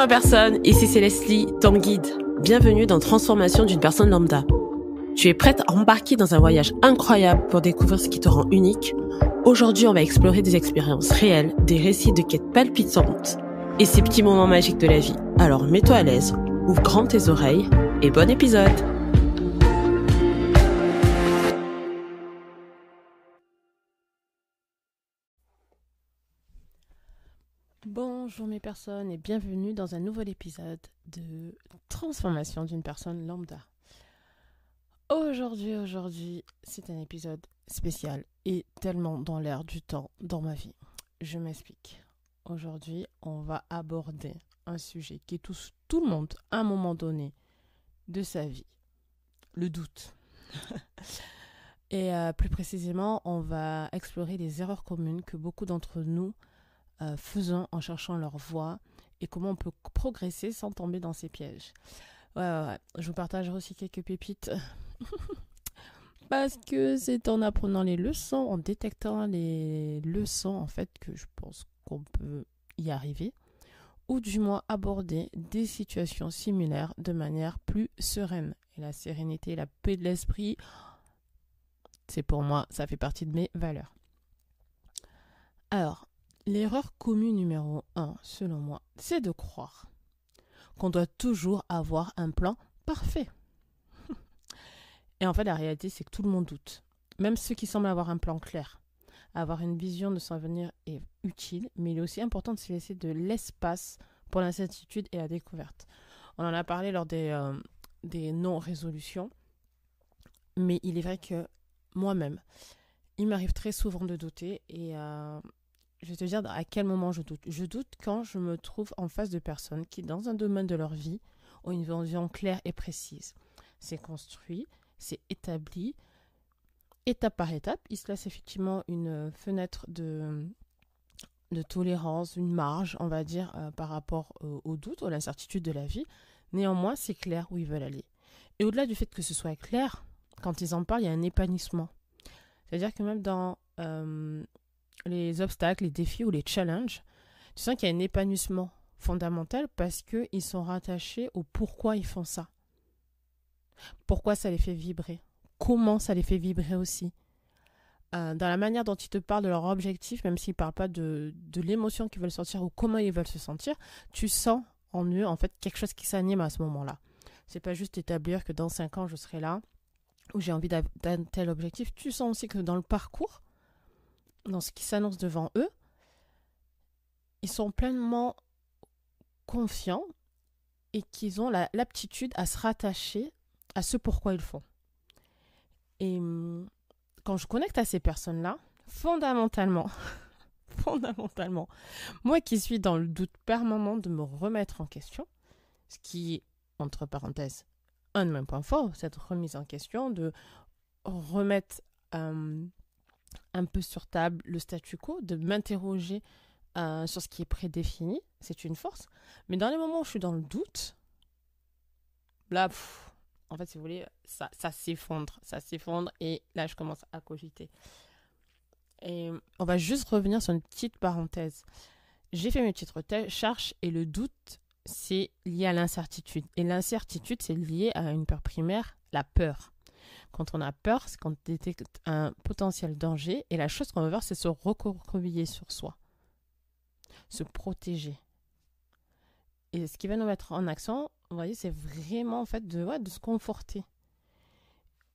ma personne, ici c'est Leslie, ton guide. Bienvenue dans Transformation d'une personne lambda. Tu es prête à embarquer dans un voyage incroyable pour découvrir ce qui te rend unique? Aujourd'hui, on va explorer des expériences réelles, des récits de quêtes palpitantes et ces petits moments magiques de la vie. Alors mets-toi à l'aise, ouvre grand tes oreilles et bon épisode! Bonjour mes personnes et bienvenue dans un nouvel épisode de Transformation d'une personne lambda. Aujourd'hui, c'est un épisode spécial et tellement dans l'air du temps dans ma vie. Je m'explique. Aujourd'hui, on va aborder un sujet qui touche tout le monde à un moment donné de sa vie. Le doute. Et plus précisément, on va explorer les erreurs communes que beaucoup d'entre nous faisons en cherchant leur voie et comment on peut progresser sans tomber dans ces pièges. Ouais. Je vous partagerai aussi quelques pépites parce que c'est en apprenant les leçons, en détectant les leçons en fait que je pense qu'on peut y arriver ou du moins aborder des situations similaires de manière plus sereine. Et la sérénité, la paix de l'esprit, c'est pour moi, ça fait partie de mes valeurs. Alors, l'erreur commune numéro 1, selon moi, c'est de croire qu'on doit toujours avoir un plan parfait. Et en fait, la réalité, c'est que tout le monde doute. Même ceux qui semblent avoir un plan clair. Avoir une vision de son avenir est utile, mais il est aussi important de se laisser de l'espace pour l'incertitude et la découverte. On en a parlé lors des non-résolutions, mais il est vrai que moi-même, il m'arrive très souvent de douter et je vais te dire à quel moment je doute. Je doute quand je me trouve en face de personnes qui, dans un domaine de leur vie, ont une vision claire et précise. C'est construit, c'est établi, étape par étape. Il se laisse effectivement une fenêtre de tolérance, une marge, on va dire, par rapport au doute, à l'incertitude de la vie. Néanmoins, c'est clair où ils veulent aller. Et au-delà du fait que ce soit clair, quand ils en parlent, il y a un épanouissement. C'est-à-dire que même dans les obstacles, les défis ou les challenges, tu sens qu'il y a un épanouissement fondamental parce qu'ils sont rattachés au pourquoi ils font ça. Pourquoi ça les fait vibrer. Comment ça les fait vibrer aussi. Dans la manière dont ils te parlent de leur objectif, même s'ils ne parlent pas de l'émotion qu'ils veulent sentir ou comment ils veulent se sentir, tu sens en eux en fait quelque chose qui s'anime à ce moment-là. C'est pas juste établir que dans 5 ans je serai là ou j'ai envie d'un tel objectif. Tu sens aussi que dans le parcours, dans ce qui s'annonce devant eux, ils sont pleinement confiants et qu'ils ont l'aptitude à se rattacher à ce pourquoi ils font. Et quand je connecte à ces personnes-là, fondamentalement, moi qui suis dans le doute permanent de me remettre en question, ce qui est, entre parenthèses, un de mes points forts, cette remise en question, de remettre un peu sur table le statu quo, de m'interroger sur ce qui est prédéfini, c'est une force. Mais dans les moments où je suis dans le doute, là, en fait, si vous voulez, ça s'effondre et là, je commence à cogiter. Et on va juste revenir sur une petite parenthèse. J'ai fait mes petites recherches et le doute, c'est lié à l'incertitude. Et l'incertitude, c'est lié à une peur primaire, la peur. Quand on a peur, c'est quand on détecte un potentiel danger et la chose qu'on va faire, c'est se recroqueviller sur soi. Se protéger. Et ce qui va nous mettre en accent, vous voyez, c'est vraiment en fait de se conforter.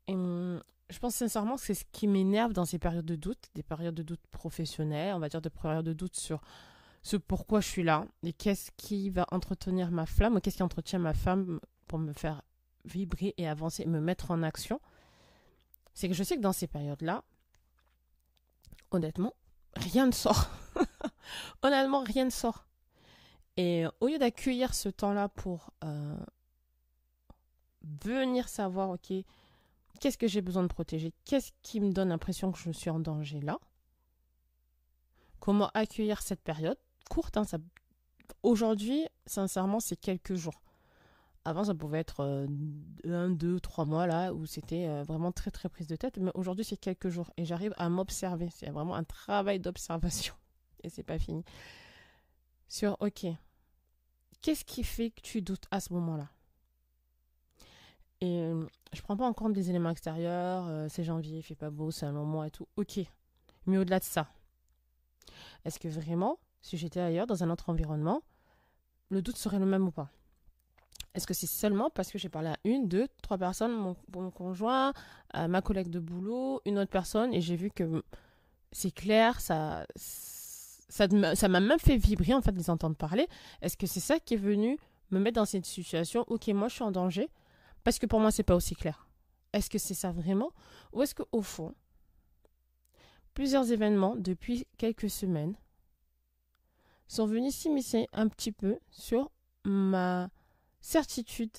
Et je pense sincèrement que c'est ce qui m'énerve dans ces périodes de doute, des périodes de doute professionnelles, on va dire des périodes de doute sur ce pourquoi je suis là et qu'est-ce qui va entretenir ma flamme ou qu'est-ce qui entretient ma flamme pour me faire vibrer et avancer, me mettre en action. C'est que je sais que dans ces périodes-là, honnêtement, rien ne sort. Honnêtement, rien ne sort. Et au lieu d'accueillir ce temps-là pour venir savoir, ok, qu'est-ce que j'ai besoin de protéger, qu'est-ce qui me donne l'impression que je suis en danger là, comment accueillir cette période courte, aujourd'hui, sincèrement, c'est quelques jours. Avant, ça pouvait être 1, 2, 3 mois là, où c'était vraiment très très prise de tête, mais aujourd'hui, c'est quelques jours et j'arrive à m'observer. C'est vraiment un travail d'observation et c'est pas fini. Sur, ok, Qu'est-ce qui fait que tu doutes à ce moment-là? Et je prends pas en compte des éléments extérieurs, c'est janvier, il fait pas beau, c'est un long mois et tout. Ok. Mais au-delà de ça, est-ce que vraiment, si j'étais ailleurs, dans un autre environnement, le doute serait le même ou pas? Est-ce que c'est seulement parce que j'ai parlé à une, deux, trois personnes, mon conjoint, ma collègue de boulot, une autre personne, et j'ai vu que c'est clair, ça m'a même fait vibrer en fait de les entendre parler. Est-ce que c'est ça qui est venu me mettre dans cette situation? Ok, moi je suis en danger, parce que pour moi c'est pas aussi clair. Est-ce que c'est ça vraiment? Ou est-ce qu'au fond, plusieurs événements depuis quelques semaines sont venus s'immiscer un petit peu sur ma certitude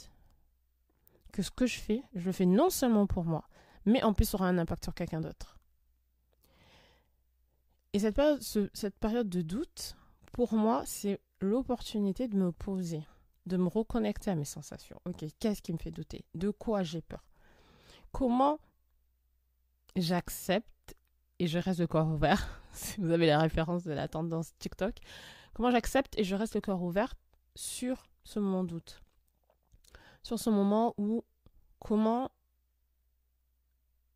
que ce que je le fais non seulement pour moi, mais en plus aura un impact sur quelqu'un d'autre. Et cette période de doute, pour moi, c'est l'opportunité de me poser, de me reconnecter à mes sensations. Ok, qu'est-ce qui me fait douter? De quoi j'ai peur? Comment j'accepte et je reste le corps ouvert, si vous avez la référence de la tendance TikTok, comment j'accepte et je reste le corps ouvert sur ce moment de doute? Sur ce moment où comment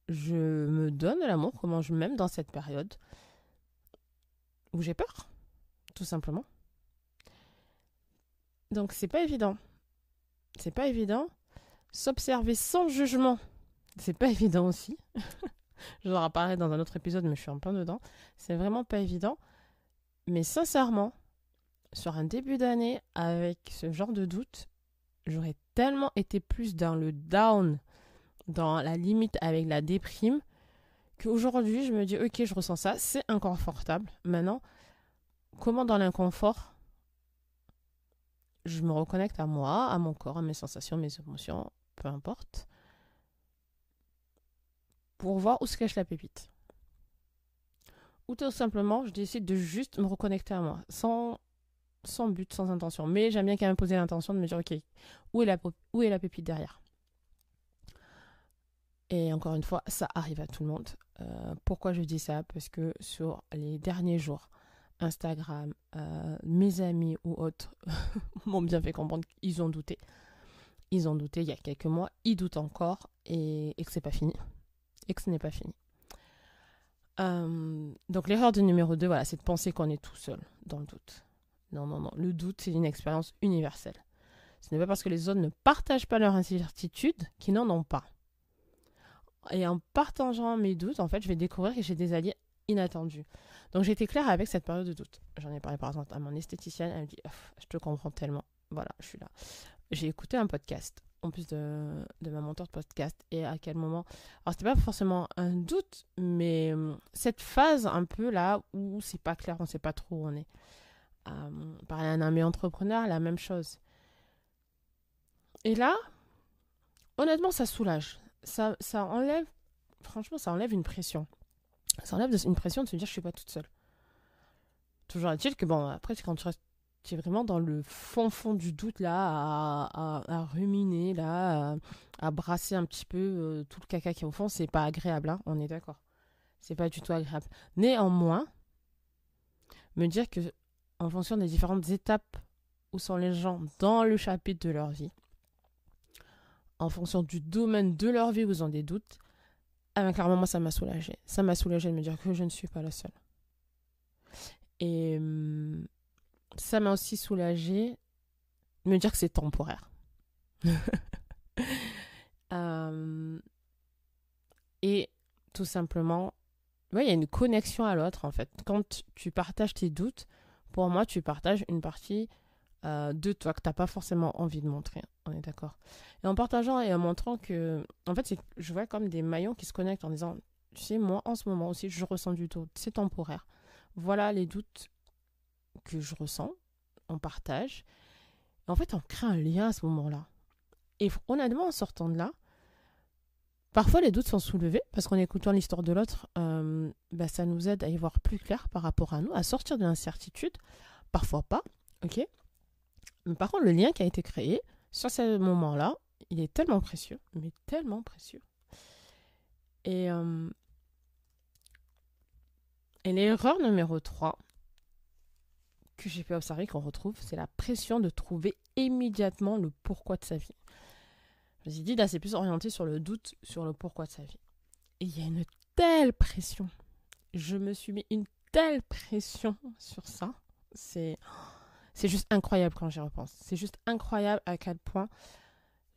je me donne de l'amour, comment je m'aime dans cette période où j'ai peur, tout simplement. Donc c'est pas évident. C'est pas évident. S'observer sans jugement, c'est pas évident aussi. Je vous en reparlerai dans un autre épisode, mais je suis en plein dedans. C'est vraiment pas évident. Mais sincèrement, sur un début d'année, avec ce genre de doute, j'aurais tellement été plus dans le down, dans la limite avec la déprime, qu'aujourd'hui, je me dis, ok, je ressens ça, c'est inconfortable. Maintenant, comment dans l'inconfort, je me reconnecte à moi, à mon corps, à mes sensations, mes émotions, peu importe, pour voir où se cache la pépite. Ou tout simplement, je décide de juste me reconnecter à moi, sans but, sans intention. Mais j'aime bien quand même poser l'intention de me dire, ok, où est la pépite derrière? Et encore une fois, ça arrive à tout le monde. Pourquoi je dis ça? Parce que sur les derniers jours, Instagram, mes amis ou autres m'ont bien fait comprendre qu'ils ont douté. Ils ont douté il y a quelques mois, ils doutent encore et que c'est pas fini. Et que ce n'est pas fini. Donc l'erreur de numéro 2, voilà, c'est de penser qu'on est tout seul dans le doute. Non, non, non. Le doute, c'est une expérience universelle. Ce n'est pas parce que les autres ne partagent pas leur incertitude qu'ils n'en ont pas. Et en partageant mes doutes, en fait, je vais découvrir que j'ai des alliés inattendus. Donc j'ai été claire avec cette période de doute. J'en ai parlé par exemple à mon esthéticienne, elle me dit je te comprends tellement. Voilà, je suis là. J'ai écouté un podcast, en plus de ma mentor de podcast, et à quel moment... Alors c'était pas forcément un doute, mais cette phase un peu là où c'est pas clair, on sait pas trop où on est. Parler à un ami entrepreneur, la même chose. Et là, honnêtement, ça soulage. Ça enlève, franchement, ça enlève une pression. Ça enlève une pression de se dire je suis pas toute seule. Toujours est-il que bon, après, quand tu es vraiment dans le fond du doute là, à ruminer là, à brasser un petit peu tout le caca qui est au fond, c'est pas agréable, hein, on est d'accord. C'est pas du tout agréable. Néanmoins, me dire que en fonction des différentes étapes où sont les gens dans le chapitre de leur vie, en fonction du domaine de leur vie où ils ont des doutes, clairement, moi, ça m'a soulagée. Ça m'a soulagée de me dire que je ne suis pas la seule. Et ça m'a aussi soulagée de me dire que c'est temporaire. Et tout simplement, il y a une connexion à l'autre, en fait. Quand tu partages tes doutes, pour moi, tu partages une partie de toi que tu n'as pas forcément envie de montrer. On est d'accord. Et en partageant et en montrant que... En fait, je vois comme des maillons qui se connectent en disant, tu sais, moi, en ce moment aussi, je ressens du doute. C'est temporaire. Voilà les doutes que je ressens. On partage. Et en fait, on crée un lien à ce moment-là. Et honnêtement, en sortant de là, parfois les doutes sont soulevés parce qu'en écoutant l'histoire de l'autre, ça nous aide à y voir plus clair par rapport à nous, à sortir de l'incertitude. Parfois pas, ok. Mais par contre, le lien qui a été créé sur ce moment-là, il est tellement précieux, mais tellement précieux. Et l'erreur numéro 3 que j'ai pu observer, qu'on retrouve, c'est la pression de trouver immédiatement le pourquoi de sa vie. Je me suis dit, là, c'est plus orienté sur le doute, sur le pourquoi de sa vie. Et il y a une telle pression. Je me suis mis une telle pression sur ça. C'est juste incroyable quand j'y repense. C'est juste incroyable à quel point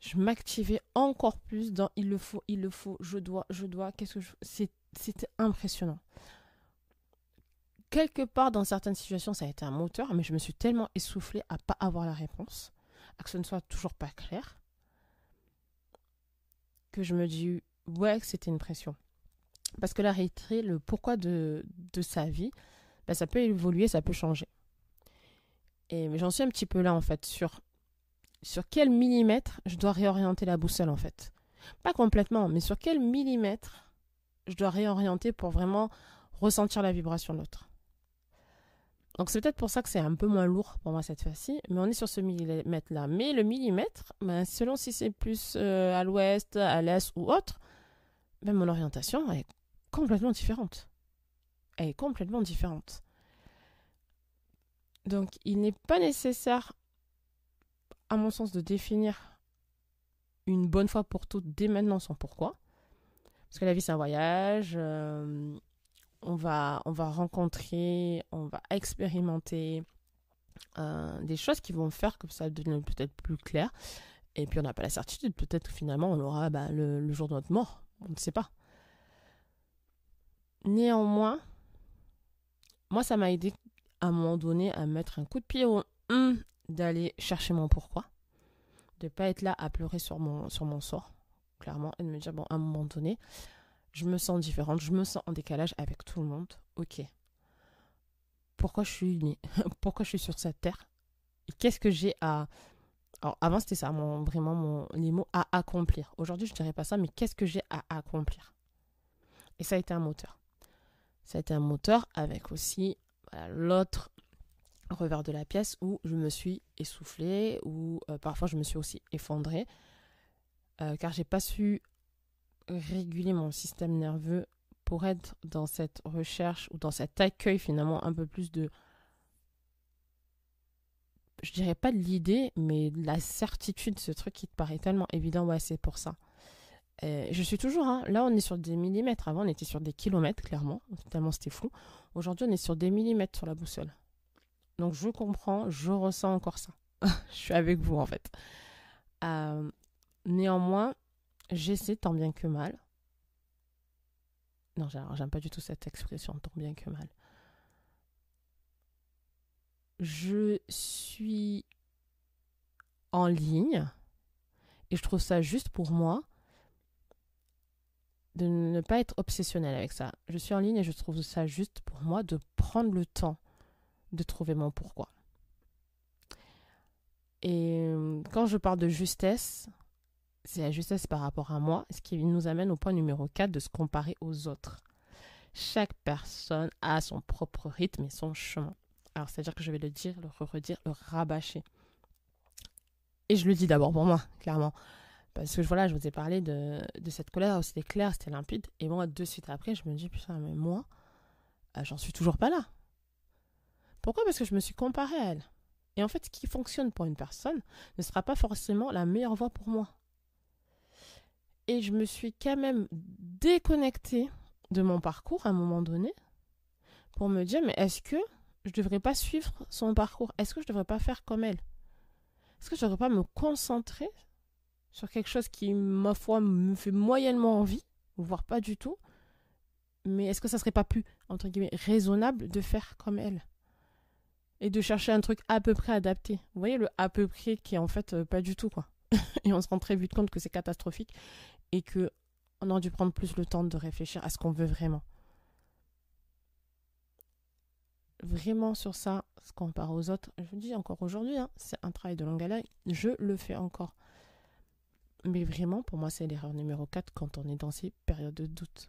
je m'activais encore plus dans il le faut, je dois, qu'est-ce que je... C'était impressionnant. Quelque part, dans certaines situations, ça a été un moteur, mais je me suis tellement essoufflée à pas avoir la réponse, à que ce ne soit toujours pas clair, que je me dis, ouais, que c'était une pression. Parce que la réalité, le pourquoi de sa vie, ben, ça peut évoluer, ça peut changer. Et j'en suis un petit peu là, en fait, sur quel millimètre je dois réorienter la boussole, en fait. Pas complètement, mais sur quel millimètre je dois réorienter pour vraiment ressentir la vibration de l'autre. Donc c'est peut-être pour ça que c'est un peu moins lourd pour moi cette fois-ci, mais on est sur ce millimètre-là. Mais le millimètre, ben, selon si c'est plus à l'ouest, à l'est ou autre, ben, mon orientation est complètement différente. Elle est complètement différente. Donc il n'est pas nécessaire, à mon sens, de définir une bonne fois pour toutes dès maintenant son pourquoi. Parce que la vie c'est un voyage, on va rencontrer, on va expérimenter des choses qui vont faire que ça devienne peut-être plus clair. Et puis on n'a pas la certitude, peut-être que finalement on aura le jour de notre mort, on ne sait pas. Néanmoins, moi ça m'a aidé à un moment donné à mettre un coup de pied au d'aller chercher mon pourquoi, de ne pas être là à pleurer sur mon sort, clairement, et de me dire, bon, à un moment donné, je me sens différente, je me sens en décalage avec tout le monde, ok. Pourquoi je suis née? Pourquoi je suis sur cette terre? Et qu'est-ce que j'ai à... Alors, avant, c'était ça, les mots à accomplir. Aujourd'hui, je ne dirais pas ça, mais qu'est-ce que j'ai à accomplir? Et ça a été un moteur. Ça a été un moteur avec aussi l'autre revers de la pièce où je me suis essoufflée, où parfois je me suis aussi effondrée, car j'ai pas su réguler mon système nerveux pour être dans cette recherche ou dans cet accueil finalement un peu plus de, je dirais pas de l'idée, mais de la certitude, ce truc qui te paraît tellement évident, ouais, c'est pour ça. Je suis toujours, là on est sur des millimètres, avant on était sur des kilomètres clairement, tellement c'était flou. Aujourd'hui on est sur des millimètres sur la boussole. Donc je comprends, je ressens encore ça. Je suis avec vous en fait. Néanmoins, j'essaie tant bien que mal. Non, j'aime pas du tout cette expression, tant bien que mal. Je suis en ligne et je trouve ça juste pour moi de ne pas être obsessionnelle avec ça. Je suis en ligne et je trouve ça juste pour moi de prendre le temps de trouver mon pourquoi. Et quand je parle de justesse, c'est la justesse par rapport à moi, ce qui nous amène au point numéro 4 de se comparer aux autres. Chaque personne a son propre rythme et son chemin. Alors, c'est-à-dire que je vais le dire, le redire, le rabâcher. Et je le dis d'abord pour moi, clairement. Parce que voilà, je vous ai parlé de cette colère où c'était clair, c'était limpide. Et moi, de suite après, je me dis, putain, mais moi, j'en suis toujours pas là. Pourquoi? Parce que je me suis comparée à elle. Et en fait, ce qui fonctionne pour une personne ne sera pas forcément la meilleure voie pour moi. Et je me suis quand même déconnectée de mon parcours à un moment donné pour me dire, mais est-ce que je ne devrais pas suivre son parcours? Est-ce que je ne devrais pas faire comme elle? Est-ce que je ne devrais pas me concentrer sur quelque chose qui, ma foi, me fait moyennement envie, voire pas du tout? Mais est-ce que ça ne serait pas plus, entre guillemets, raisonnable de faire comme elle? Et de chercher un truc à peu près adapté. Vous voyez le à peu près qui est en fait pas du tout, quoi. Et on se rend très vite compte que c'est catastrophique et qu'on aurait dû prendre plus le temps de réfléchir à ce qu'on veut vraiment. Vraiment sur ça, se comparer aux autres, je vous dis encore aujourd'hui, c'est un travail de longue haleine, je le fais encore. Mais vraiment, pour moi, c'est l'erreur numéro 4 quand on est dans ces périodes de doute.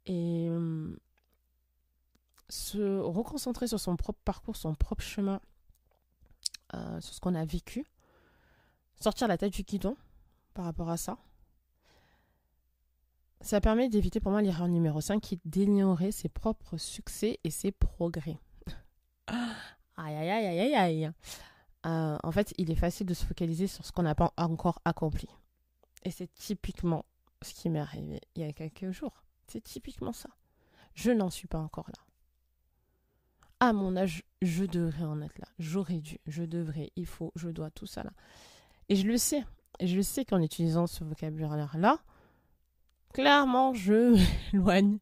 Et se reconcentrer sur son propre parcours, son propre chemin, sur ce qu'on a vécu, sortir la tête du guidon par rapport à ça, ça permet d'éviter pour moi l'erreur numéro 5 qui est d'ignorer ses propres succès et ses progrès. Aïe, aïe, aïe, aïe, aïe. en fait, il est facile de se focaliser sur ce qu'on n'a pas encore accompli. Et c'est typiquement ce qui m'est arrivé il y a quelques jours. C'est typiquement ça. Je n'en suis pas encore là. À mon âge, je devrais en être là. J'aurais dû, je devrais, il faut, je dois, tout ça là. Et je le sais. Et je le sais qu'en utilisant ce vocabulaire-là, clairement, je m'éloigne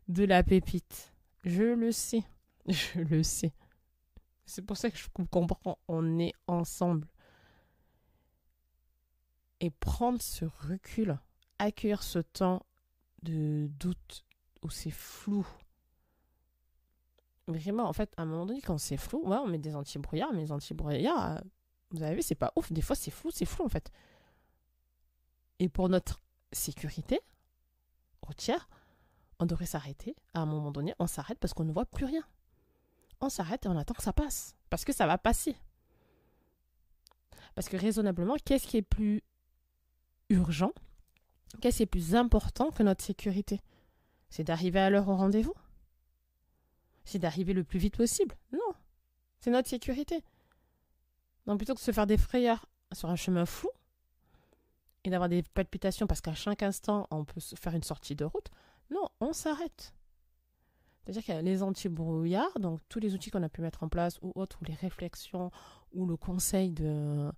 de la pépite. Je le sais. Je le sais. C'est pour ça que je comprends. On est ensemble. Et prendre ce recul, accueillir ce temps de doute où c'est flou. Vraiment, en fait, à un moment donné, quand c'est flou, ouais, on met des anti-brouillards, mais les anti-brouillards, vous avez vu, c'est pas ouf. Des fois, c'est flou, en fait. Et pour notre sécurité routière, on devrait s'arrêter. À un moment donné, on s'arrête parce qu'on ne voit plus rien. On s'arrête et on attend que ça passe. Parce que ça va passer. Parce que raisonnablement, qu'est-ce qui est plus urgent? Qu'est-ce qui est plus important que notre sécurité? C'est d'arriver à l'heure au rendez-vous? C'est d'arriver le plus vite possible? Non. C'est notre sécurité. Donc plutôt que de se faire des frayeurs sur un chemin flou et d'avoir des palpitations parce qu'à chaque instant, on peut se faire une sortie de route, non, on s'arrête. C'est-à-dire qu'il y a les anti-brouillards, donc tous les outils qu'on a pu mettre en place ou autres, ou les réflexions, ou le conseil de,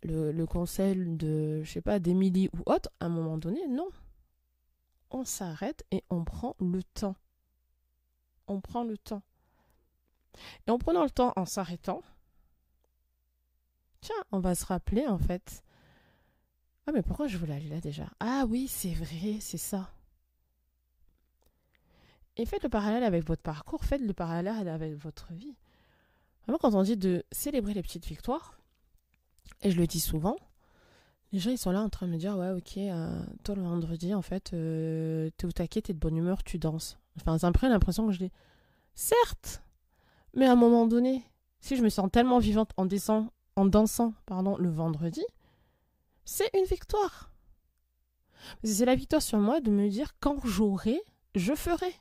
je sais pas, d'Émilie ou autre, à un moment donné, non. On s'arrête et on prend le temps. On prend le temps. Et en prenant le temps, en s'arrêtant, tiens, on va se rappeler en fait. Ah mais pourquoi je voulais aller là déjà? Ah oui, c'est vrai, c'est ça. Et faites le parallèle avec votre parcours, faites le parallèle avec votre vie. Vraiment, quand on dit de célébrer les petites victoires, et je le dis souvent, les gens ils sont là en train de me dire ouais ok, toi le vendredi en fait, t'es au taquet, t'es de bonne humeur, tu danses. Enfin, ça me prend l'impression que je dis certes, mais à un moment donné, si je me sens tellement vivante en dansant, le vendredi, c'est une victoire. C'est la victoire sur moi de me dire quand j'aurai, je ferai.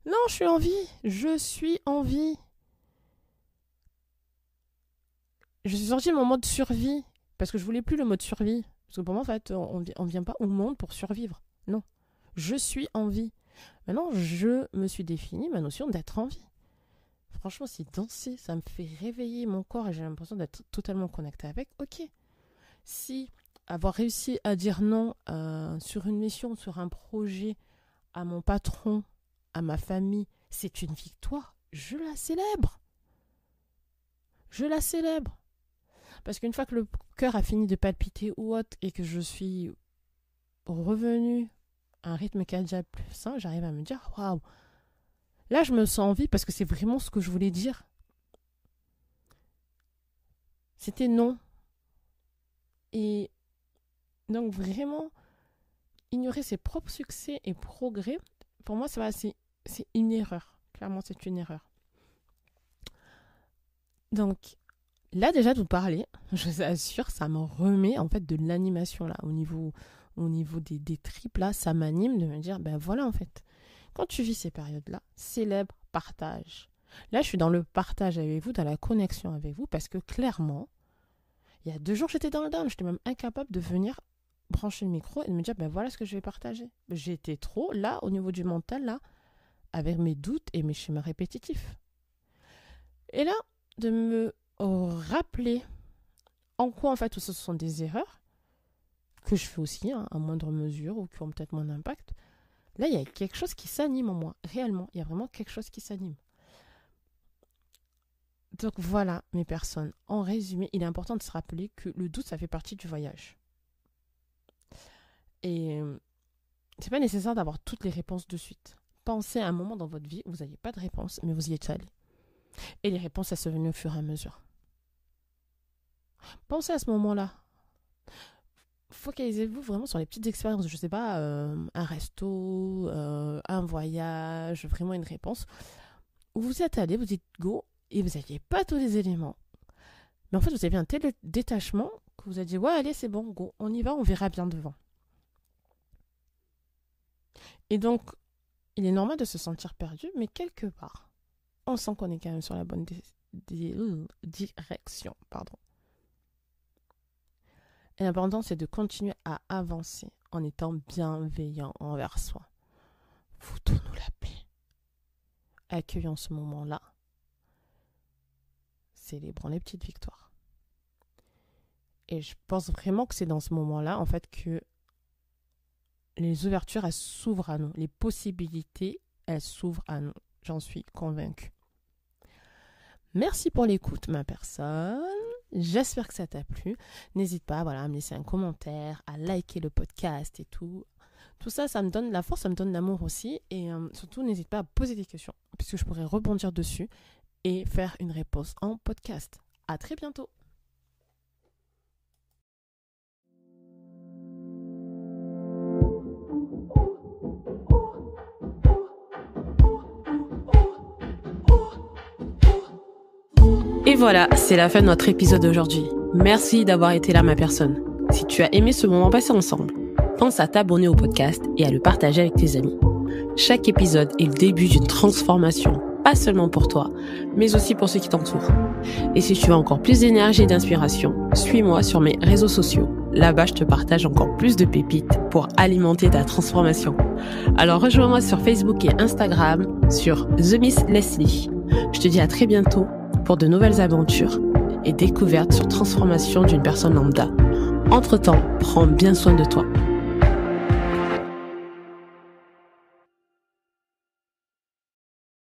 Non, je suis en vie. Je suis en vie. Je suis sortie de mon mode survie parce que je voulais plus le mode survie. Parce que pour moi, en fait, on vient pas au monde pour survivre. Non. Je suis en vie. Maintenant, je me suis défini ma notion d'être en vie. Franchement, si danser, ça me fait réveiller mon corps et j'ai l'impression d'être totalement connectée avec, ok. Si avoir réussi à dire non sur une mission, sur un projet, à mon patron, à ma famille, c'est une victoire, je la célèbre. Je la célèbre. Parce qu'une fois que le cœur a fini de palpiter ou autre et que je suis revenue à un rythme cardiaque plus sain, j'arrive à me dire waouh, là je me sens en vie parce que c'est vraiment ce que je voulais dire. C'était non. Et donc vraiment, ignorer ses propres succès et progrès, pour moi, c'est une erreur. Clairement, c'est une erreur. Donc, là, déjà, de vous parler, je vous assure, ça me remet, en fait, de l'animation, là, au niveau des tripes, là, ça m'anime de me dire, ben voilà, en fait, quand tu vis ces périodes-là, célèbre, partage. Là, je suis dans le partage avec vous, dans la connexion avec vous, parce que clairement, il y a 2 jours, j'étais dans le down, j'étais même incapable de venir brancher le micro et de me dire, ben voilà ce que je vais partager. J'étais trop, là, au niveau du mental, là, avec mes doutes et mes schémas répétitifs. Et là, de me rappeler en quoi, en fait, ce sont des erreurs que je fais aussi, à moindre mesure, ou qui ont peut-être mon impact. Là, il y a quelque chose qui s'anime en moi, réellement. Il y a vraiment quelque chose qui s'anime. Donc voilà, mes personnes. En résumé, il est important de se rappeler que le doute, ça fait partie du voyage. Et c'est pas nécessaire d'avoir toutes les réponses de suite. Pensez à un moment dans votre vie où vous n'aviez pas de réponse, mais vous y êtes allé. Et les réponses, elles se venaient au fur et à mesure. Pensez à ce moment-là. Focalisez-vous vraiment sur les petites expériences. Je sais pas, un resto, un voyage, vraiment une réponse. Où vous êtes allé, vous dites go, et vous n'aviez pas tous les éléments. Mais en fait, vous avez un tel détachement que vous avez dit ouais, allez, c'est bon, go, on y va, on verra bien devant. Et donc, il est normal de se sentir perdu, mais quelque part, on sent qu'on est quand même sur la bonne direction. Et l'important, c'est de continuer à avancer en étant bienveillant envers soi. Foutons-nous la paix. Accueillons ce moment-là. Célébrons les petites victoires. Et je pense vraiment que c'est dans ce moment-là, en fait, que les ouvertures, elles s'ouvrent à nous. Les possibilités, elles s'ouvrent à nous. J'en suis convaincue. Merci pour l'écoute, ma personne. J'espère que ça t'a plu. N'hésite pas à me laisser un commentaire, à liker le podcast et tout. Tout ça, ça me donne de la force, ça me donne de l'amour aussi. Et surtout, n'hésite pas à poser des questions, puisque je pourrais rebondir dessus et faire une réponse en podcast. À très bientôt. Et voilà, c'est la fin de notre épisode d'aujourd'hui. Merci d'avoir été là, ma personne. Si tu as aimé ce moment passé ensemble, pense à t'abonner au podcast et à le partager avec tes amis. Chaque épisode est le début d'une transformation, pas seulement pour toi, mais aussi pour ceux qui t'entourent. Et si tu veux encore plus d'énergie et d'inspiration, suis-moi sur mes réseaux sociaux. Là-bas, je te partage encore plus de pépites pour alimenter ta transformation. Alors rejoins-moi sur Facebook et Instagram sur The Miss Leslie. Je te dis à très bientôt pour de nouvelles aventures et découvertes sur transformation d'une personne lambda. Entre-temps, prends bien soin de toi.